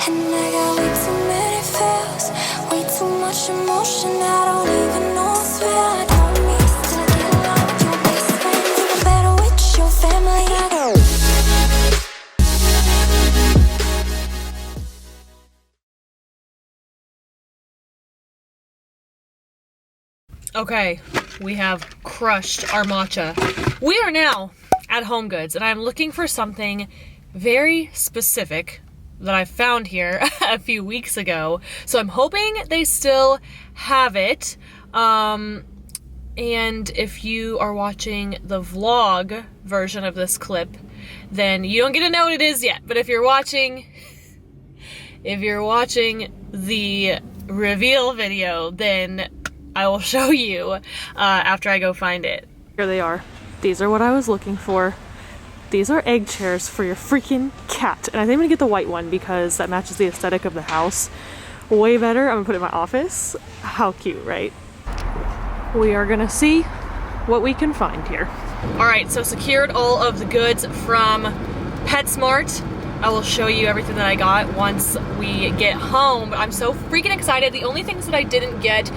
And I got way too many feels, way too much emotion. I don't even know what's real. I don't need to get along with your best friend, even better with your family. I go. Okay, we have crushed our matcha. We are now at Home Goods, and I'm looking for something very specific that I found here a few weeks ago. So I'm hoping they still have it. And if you are watching the vlog version of this clip, then you don't get to know what it is yet. But if you're watching the reveal video, then I will show you after I go find it. Here they are. These are what I was looking for. These are egg chairs for your freaking cat. And I think I'm gonna get the white one because that matches the aesthetic of the house way better. I'm gonna put it in my office. How cute, right? We are gonna see what we can find here. All right, so secured all of the goods from PetSmart. I will show you everything that I got once we get home. But I'm so freaking excited. The only things that I didn't get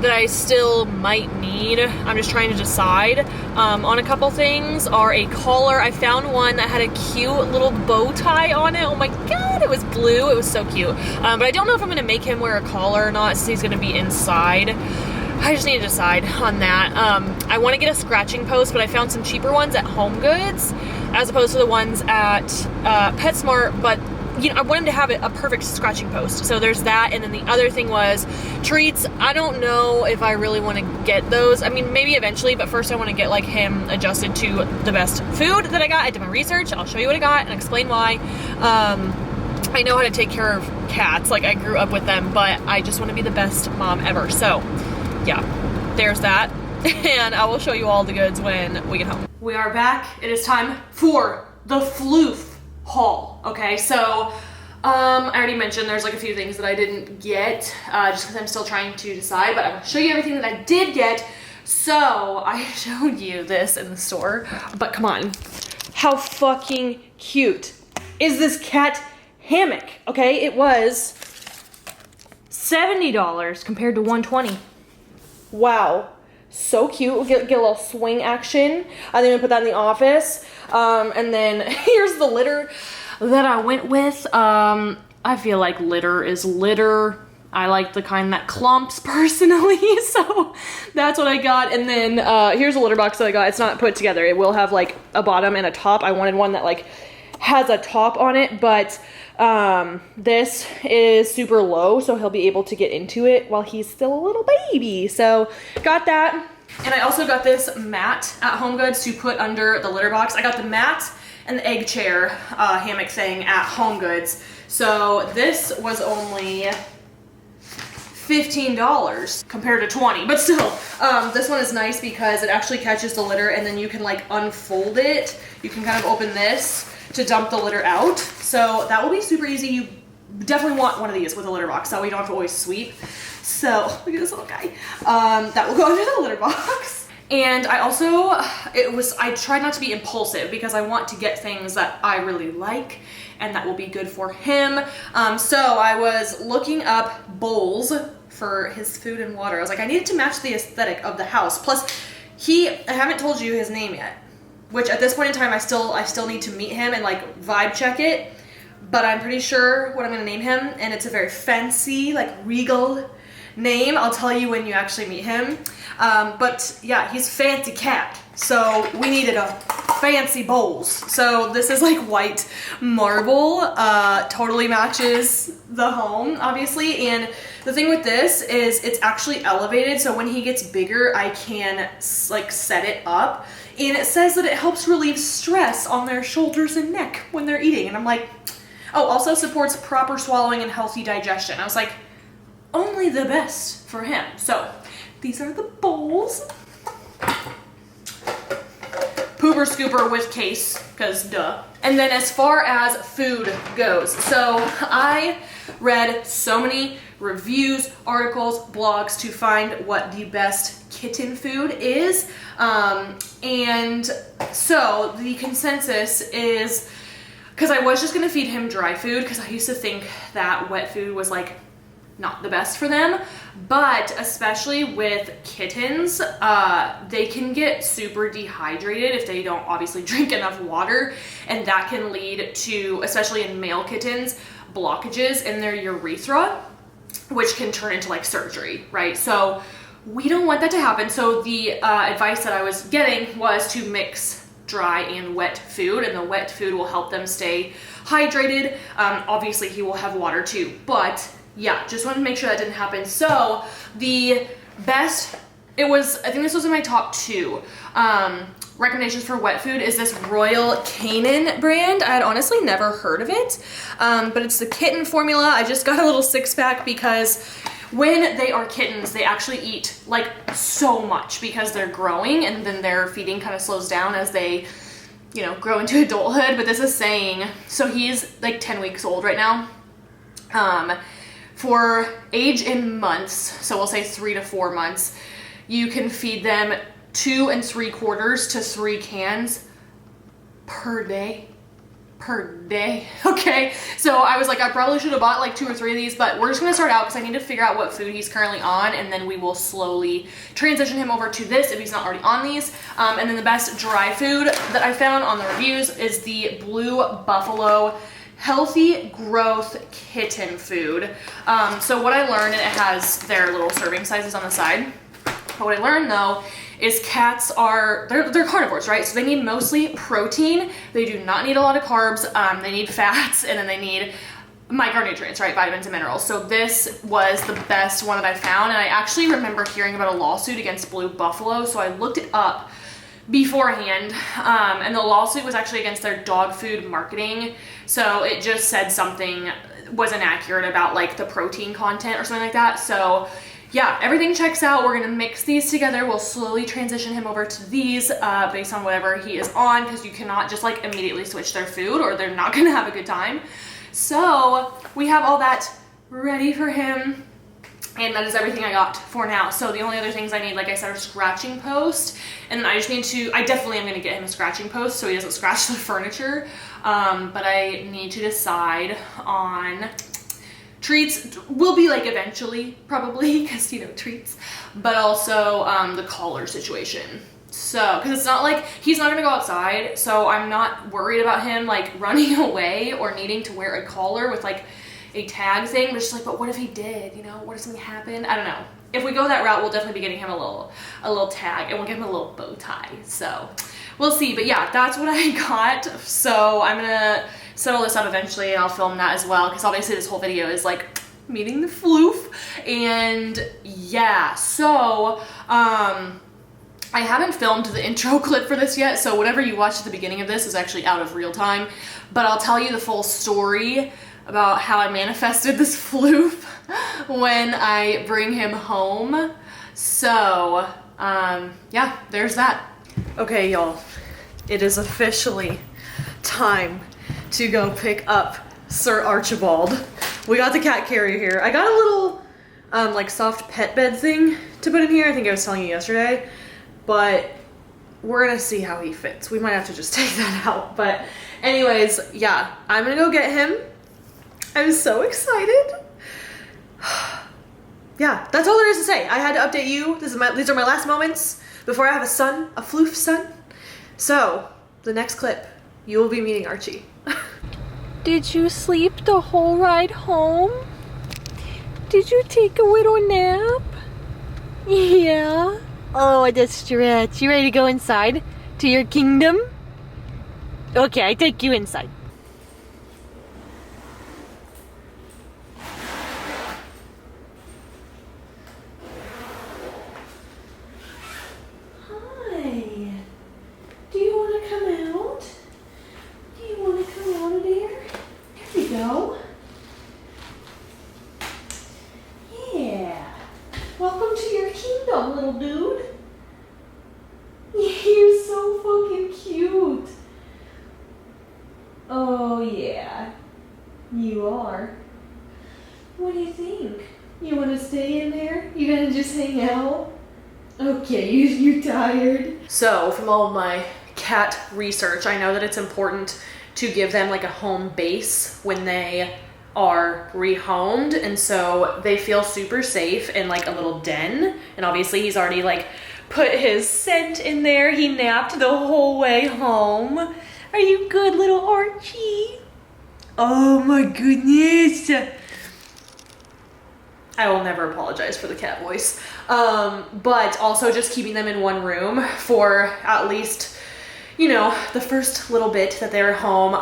that I still might need, I'm just trying to decide on a couple things, are a collar. I found one that had a cute little bow tie on it. Oh my god, it was blue. It was so cute. But I don't know if I'm gonna make him wear a collar or not since he's gonna be inside. I just need to decide on that. I want to get a scratching post, but I found some cheaper ones at Home Goods as opposed to the ones at PetSmart, but you know, I wanted to have a perfect scratching post. So there's that, and then the other thing was treats. I don't know if I really want to get those. I mean, maybe eventually, but first I want to get like him adjusted to the best food that I got. I did my research. I'll show you what I got and explain why. I know how to take care of cats. Like, I grew up with them, but I just want to be the best mom ever. So yeah, there's that. And I will show you all the goods when we get home. We are back. It is time for the floof haul. Okay, so I already mentioned there's like a few things that I didn't get just because I'm still trying to decide, but I'm gonna show you everything that I did get. So I showed you this in the store, but come on, how fucking cute is this cat hammock? Okay, it was $70 compared to $120. Wow, so cute. We'll get a little swing action. I think I'm gonna put that in the office. And then here's the litter that I went with. I feel like litter is litter. I like the kind that clumps personally, so that's what I got. And then here's a litter box that I got. It's not put together. It will have like a bottom and a top. I wanted one that like has a top on it, but this is super low, so he'll be able to get into it while he's still a little baby. So got that. And I also got this mat at Home Goods to put under the litter box. I got the mat and the egg chair hammock thing at Home Goods. So this was only $15 compared to $20, but still, this one is nice because it actually catches the litter and then you can like unfold it. You can kind of open this to dump the litter out. So that will be super easy. You definitely want one of these with a litter box, that way you don't have to always sweep. So look at this little guy. That will go under the litter box. And I also, I tried not to be impulsive because I want to get things that I really like and that will be good for him. So I was looking up bowls for his food and water. I was like, I needed to match the aesthetic of the house. Plus, I haven't told you his name yet, which at this point in time, I still need to meet him and like vibe check it. But I'm pretty sure what I'm gonna name him, and it's a very fancy, like regal name. I'll tell you when you actually meet him. But yeah, he's Fancy Cat. So we needed a fancy bowls. So this is like white marble, totally matches the home, obviously. And the thing with this is it's actually elevated. So when he gets bigger, I can like set it up. And it says that it helps relieve stress on their shoulders and neck when they're eating. And I'm like, oh, also supports proper swallowing and healthy digestion. I was like, only the best for him. So these are the bowls. Pooper scooper with case, because duh. And then as far as food goes, so I read so many reviews, articles, blogs to find what the best kitten food is. And so the consensus is because I was just gonna feed him dry food because I used to think that wet food was like not the best for them, but especially with kittens, they can get super dehydrated if they don't obviously drink enough water, and that can lead to, especially in male kittens, blockages in their urethra, which can turn into like surgery, right? So we don't want that to happen. So the advice that I was getting was to mix dry and wet food, and the wet food will help them stay hydrated. Obviously he will have water too, but yeah, just wanted to make sure that didn't happen. So the best, I think this was in my top 2 recommendations for wet food, is this Royal Canin brand. I had honestly never heard of it, but it's the kitten formula. I just got a little 6-pack because when they are kittens, they actually eat like so much because they're growing, and then their feeding kind of slows down as they, you know, grow into adulthood. But this is saying, so he's like 10 weeks old right now. For age in months, so we'll say 3 to 4 months, you can feed them 2 3/4 to 3 cans per day. Okay, so I was like, I probably should have bought like 2 or 3 of these, but we're just gonna start out because I need to figure out what food he's currently on, and then we will slowly transition him over to this if he's not already on these. And then the best dry food that I found on the reviews is the Blue Buffalo Healthy Growth Kitten Food. So what I learned, and it has their little serving sizes on the side, but what I learned though is cats are, they're carnivores, right? So they need mostly protein. They do not need a lot of carbs. They need fats, and then they need micronutrients, right? Vitamins and minerals. So this was the best one that I found. And I actually remember hearing about a lawsuit against Blue Buffalo. So I looked it up beforehand, and the lawsuit was actually against their dog food marketing. So it just said something was inaccurate about like the protein content or something like that. So yeah, everything checks out. We're gonna mix these together. We'll slowly transition him over to these based on whatever he is on, because you cannot just like immediately switch their food or they're not gonna have a good time. So we have all that ready for him, and that is everything I got for now. So the only other things I need, like I said, are scratching post, and then I just need to, I definitely am gonna get him a scratching post so he doesn't scratch the furniture, but I need to decide on treats. Will be like eventually, probably, because you know, treats, but also the collar situation. So, because it's not like, he's not gonna go outside, so I'm not worried about him like running away or needing to wear a collar with like a tag thing, but just like, but what if he did, you know, what if something happened? I don't know. If we go that route, we'll definitely be getting him a little tag, and we'll give him a little bow tie. So we'll see. But yeah, that's what I got. So I'm gonna settle this up eventually, and I'll film that as well, because obviously this whole video is like meeting the floof. And yeah, so I haven't filmed the intro clip for this yet, so whatever you watched at the beginning of this is actually out of real time, but I'll tell you the full story about how I manifested this floof when I bring him home. So yeah, there's that. Okay, y'all, it is officially time to go pick up Sir Archibald. We got the cat carrier here. I got a little like soft pet bed thing to put in here. I think I was telling you yesterday, but we're gonna see how he fits. We might have to just take that out. But anyways, yeah, I'm gonna go get him. I'm so excited. Yeah, that's all there is to say. I had to update you. These are my last moments before I have a son, a floof son. So the next clip, you will be meeting Archie. Did you sleep the whole ride home? Did you take a little nap? Yeah. Oh, that's stretch. You ready to go inside to your kingdom? Okay, I take you inside. Hi. Do you want to come out? Do you want to come out of there? Here we go. Yeah. Welcome to your kingdom, little dude. You're so fucking cute. Oh yeah, you are. What do you think? You want to stay in there? You gonna just hang out? Okay, you're tired. So from all of my cat research, I know that it's important to give them like a home base when they are rehomed, and so they feel super safe in like a little den. And obviously he's already like put his scent in there. He napped the whole way home. Are you good, little Archie? Oh my goodness. I will never apologize for the cat voice. But also just keeping them in one room for at least, you know, the first little bit that they're home.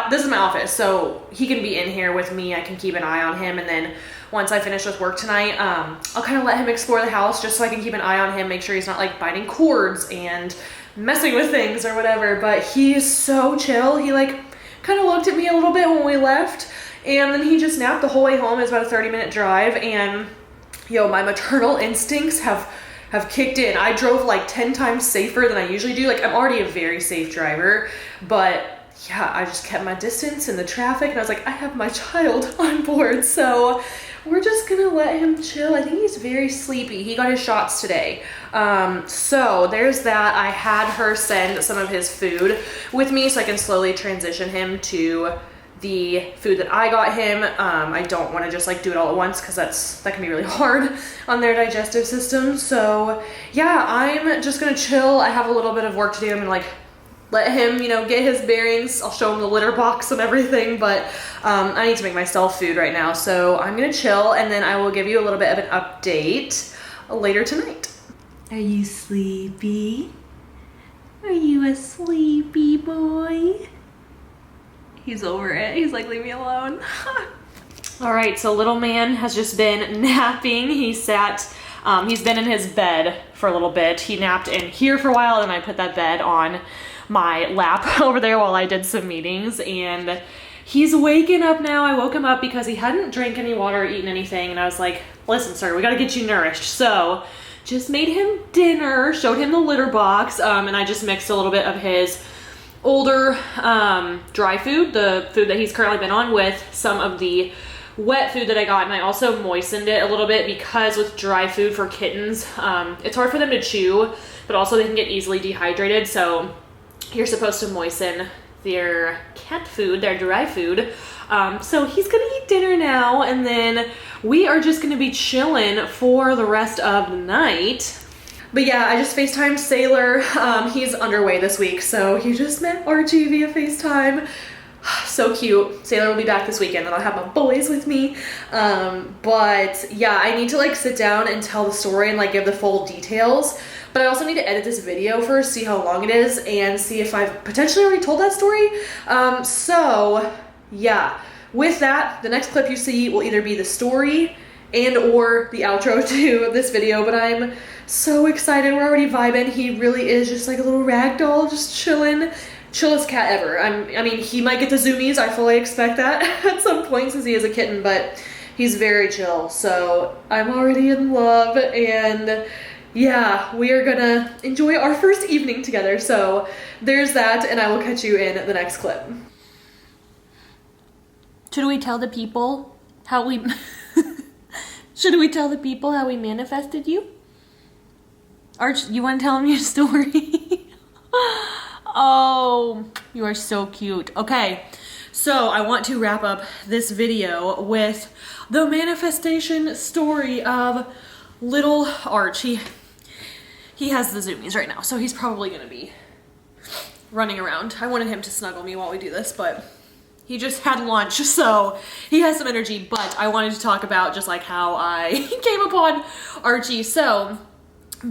This is my office, so he can be in here with me. I can keep an eye on him, and then once I finish with work tonight, I'll kind of let him explore the house just so I can keep an eye on him, make sure he's not like biting cords and messing with things or whatever. But he is so chill. He like kind of looked at me a little bit when we left, and then he just napped the whole way home. It was about a 30-minute drive, and yo, my maternal instincts have kicked in. I drove like 10 times safer than I usually do. Like, I'm already a very safe driver, but yeah, I just kept my distance in the traffic, and I was like, I have my child on board, so we're just gonna let him chill. I think he's very sleepy. He got his shots today. So there's that. I had her send some of his food with me so I can slowly transition him to the food that I got him. I don't want to just like do it all at once because that can be really hard on their digestive system. So yeah, I'm just gonna chill. I have a little bit of work to do. I'm gonna like let him, you know, get his bearings. I'll show him the litter box and everything, but I need to make myself food right now. So I'm gonna chill, and then I will give you a little bit of an update later tonight. Are you sleepy? Are you a sleepy boy? He's over it. He's like, leave me alone. All right, so little man has just been napping. He's been in his bed for a little bit. He napped in here for a while, and I put that bed on my lap over there while I did some meetings, and he's waking up now. I woke him up because he hadn't drank any water or eaten anything, and I was like, listen, sir, we gotta get you nourished. So just made him dinner, showed him the litter box, and I just mixed a little bit of his older dry food, the food that he's currently been on, with some of the wet food that I got, and I also moistened it a little bit because with dry food for kittens, it's hard for them to chew, but also they can get easily dehydrated, so you're supposed to moisten their cat food, their dry food. So he's gonna eat dinner now, and then we are just gonna be chilling for the rest of the night. But yeah, I just FaceTimed Sailor. He's underway this week, so he just met Archie via FaceTime. So cute. Sailor will be back this weekend, and I'll have my boys with me. But yeah, I need to like sit down and tell the story and like give the full details. But I also need to edit this video first, see how long it is, and see if I've potentially already told that story. So yeah, with that, the next clip you see will either be the story and or the outro to this video, but I'm so excited. We're already vibing. He really is just like a little rag doll, just chilling. Chillest cat ever. I mean, he might get the zoomies. I fully expect that at some point since he is a kitten, but he's very chill. So I'm already in love, and yeah, we are gonna enjoy our first evening together. So there's that, and I will catch you in the next clip. Should we tell the people how we should we tell the people how we manifested you? Arch, you want to tell them your story? Oh, you are so cute. Okay, so I want to wrap up this video with the manifestation story of little Archie. He has the zoomies right now, so he's probably gonna be running around. I wanted him to snuggle me while we do this, but he just had lunch, so he has some energy. But I wanted to talk about just like how I came upon Archie. So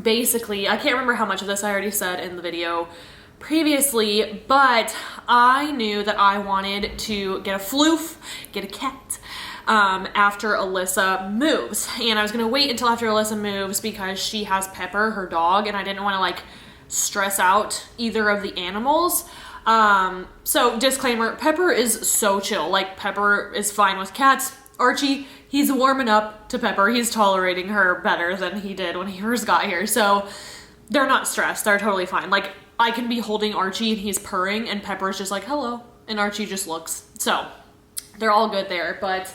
basically, I can't remember how much of this I already said in the video previously, but I knew that I wanted to get a floof, get a cat, after Alyssa moves. And I was gonna wait until after Alyssa moves because she has Pepper, her dog, and I didn't want to like stress out either of the animals. So disclaimer, Pepper is so chill. Like, Pepper is fine with cats. Archie, he's warming up to Pepper. He's tolerating her better than he did when he first got here. So they're not stressed. They're totally fine. Like, I can be holding Archie and he's purring and Pepper's just like, hello. And Archie just looks. So they're all good there. But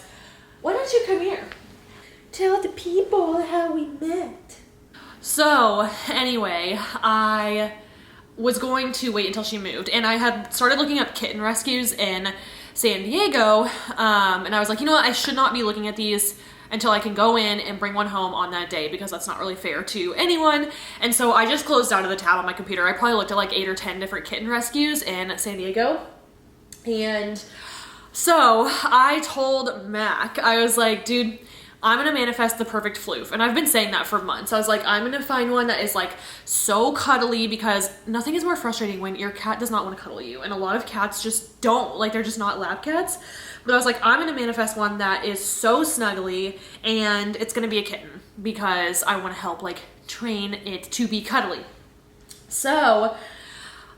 why don't you come here? Tell the people how we met. So anyway, I was going to wait until she moved, and I had started looking up kitten rescues in San Diego, and I was like, you know what, I should not be looking at these until I can go in and bring one home on that day, because that's not really fair to anyone. And so I just closed out of the tab on my computer. I probably looked at like 8 or 10 different kitten rescues in San Diego. And so I told Mac, I was like, dude, I'm gonna manifest the perfect floof. And I've been saying that for months. I was like, I'm gonna find one that is like so cuddly, because nothing is more frustrating when your cat does not want to cuddle you. And a lot of cats just don't, like, they're just not lap cats. But I was like, I'm gonna manifest one that is so snuggly, and it's gonna be a kitten, because I wanna help like train it to be cuddly. So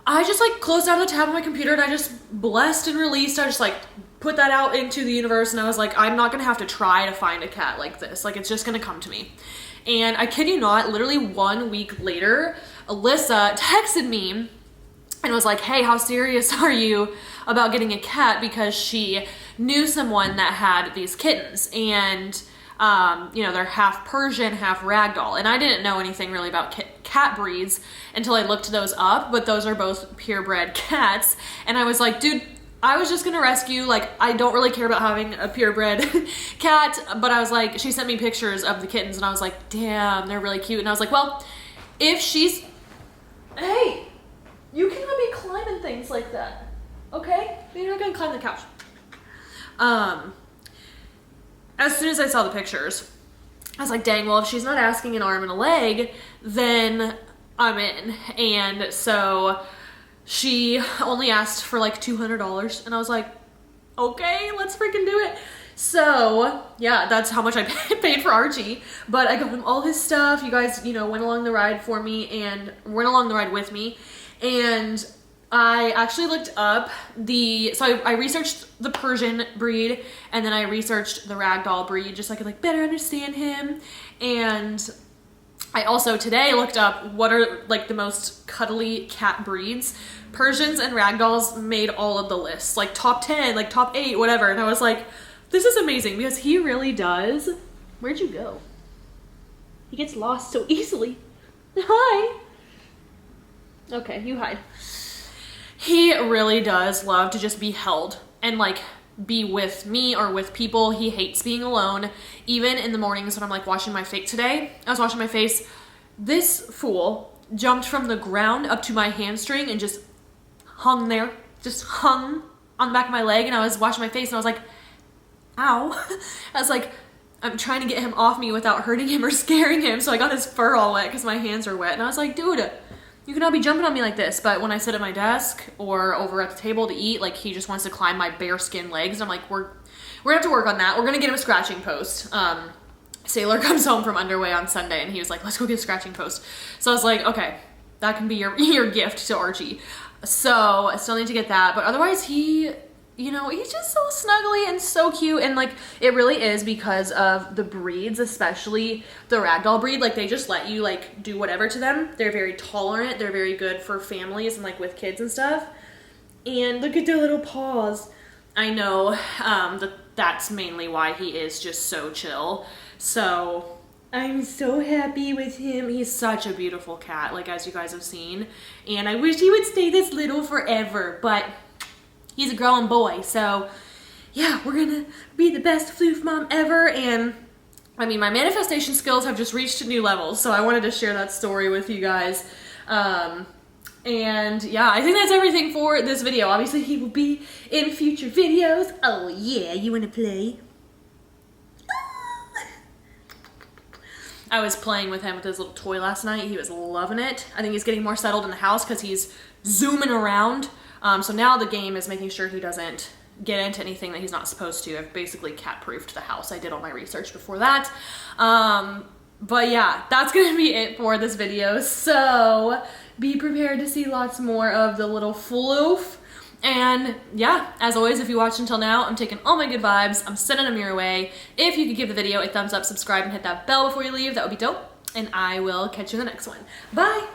I just like closed out of the tab on my computer, and I just blessed and released. I just like put that out into the universe, and I was like, I'm not gonna have to try to find a cat like this. Like, it's just gonna come to me. And I kid you not, literally 1 week later, Alyssa texted me and was like, hey, how serious are you about getting a cat? Because she knew someone that had these kittens, and you know, they're half Persian, half ragdoll. And I didn't know anything really about cat breeds until I looked those up, but those are both purebred cats. And I was like, dude, I was just gonna rescue, like, I don't really care about having a purebred cat, but I was like, she sent me pictures of the kittens, and I was like, damn, they're really cute. And I was like, well, if she's, hey, you cannot be climbing things like that, okay? You're not gonna climb the couch. As soon as I saw the pictures, I was like, dang, well, if she's not asking an arm and a leg, then I'm in. And so she only asked for like $200, and I was like, okay, let's freaking do it. So yeah, that's how much I paid for Archie, but I got him all his stuff. You guys, you know, went along the ride for me and went along the ride with me. And I actually looked up so I researched the Persian breed, and then I researched the ragdoll breed just so I could like better understand him. And I also today looked up what are like the most cuddly cat breeds. Persians and ragdolls made all of the lists, like top 10, like top 8, whatever. And I was like, this is amazing, because he really does. Where'd you go? He gets lost so easily. Hi. Okay, you hide. He really does love to just be held and like be with me or with people. He hates being alone. Even in the mornings when I'm like washing my face today, I was washing my face. This fool jumped from the ground up to my hamstring and just hung there, just hung on the back of my leg. And I was washing my face, and I was like, ow. I was like, I'm trying to get him off me without hurting him or scaring him. So I got his fur all wet because my hands are wet. And I was like, dude, you cannot be jumping on me like this. But when I sit at my desk or over at the table to eat, like, he just wants to climb my bare skin legs. And I'm like, we're gonna have to work on that. We're gonna get him a scratching post. Sailor comes home from underway on Sunday, and he was like, let's go get a scratching post. So I was like, okay, that can be your gift to Archie. So I still need to get that. But otherwise, he, you know, he's just so snuggly and so cute. And like, it really is because of the breeds, especially the ragdoll breed. Like, they just let you like do whatever to them. They're very tolerant. They're very good for families and like with kids and stuff. And look at their little paws. I know that's mainly why he is just so chill. So I'm so happy with him. He's such a beautiful cat, like, as you guys have seen. And I wish he would stay this little forever, but he's a growing boy. So yeah, we're gonna be the best floof mom ever. And I mean, my manifestation skills have just reached new levels, so I wanted to share that story with you guys. And yeah, I think that's everything for this video. Obviously, he will be in future videos. Oh yeah, you wanna play? I was playing with him with his little toy last night. He was loving it. I think he's getting more settled in the house because he's zooming around. So now the game is making sure he doesn't get into anything that he's not supposed to. I've basically cat-proofed the house. I did all my research before that. But yeah, that's gonna be it for this video. So be prepared to see lots more of the little floof. And yeah, as always, if you watched until now, I'm taking all my good vibes, I'm sending them your way. If you could give the video a thumbs up, subscribe, and hit that bell before you leave, that would be dope. And I will catch you in the next one. Bye!